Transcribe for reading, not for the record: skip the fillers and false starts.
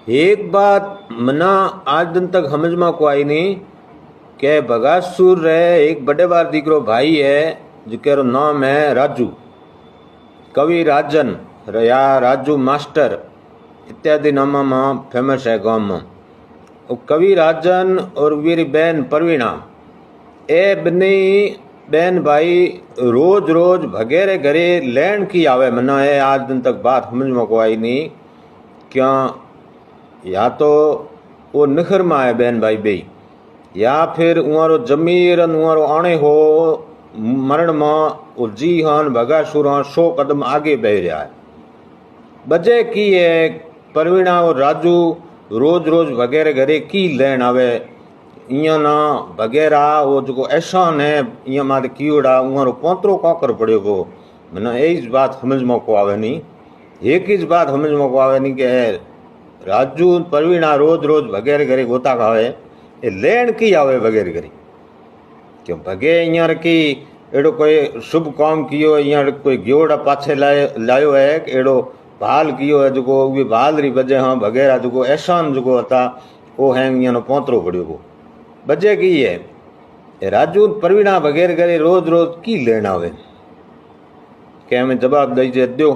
एक बात मना आज दिन तक समझ में को आई नहीं कि बगासुर रे एक बड़े बार दीकरो भाई है जिसका नाम है राजू, कवि राजन या राजू मास्टर इत्यादि नाम में फेमस है गांव में। कवि राजन और मेरी बहन प्रवीणा ए बनी बहन भाई रोज रोज भगेरे घरे लैंड की आवे। मना है आज दिन तक बात समझ में को आई नहीं क्या या तो वो निखर में है बहन भाई बे, या फिर उहारो जमीर उहारो आने हो मरण में वो जी हन भगासुर 100 कदम आगे बह रहा है। वजह की है प्रवीणा और राजू रोज रोज वगैरह घरे की लैन आवे। इं ना वगैरह वो जो एहसान है इं मारे कीड़ा उहारो पोतरो कौकर पड़ो गो। मैंने यही बात समझ में को आवे नहीं, एक ही बात समझ में को आवे नहीं कि राजू प्रवीणा रोज रोज वगैरह घरे गोता खावे ए लेन की आवे वगैरह घरे क्यों भगे अँ की एड़ो कोई शुभ काम कियो अँ कोई ग्योड़ा पाछे लायो है एड़ो भाल कियो है जो वे भाल री वजह हाँ वगैरह जो एहसान जो था वो है अँ पोतरो पड़ो गो। वजह की है राजू प्रवीणा वगैरह घरे रोज रोज की लेन आवे के हमें जवाब दीजिए दो।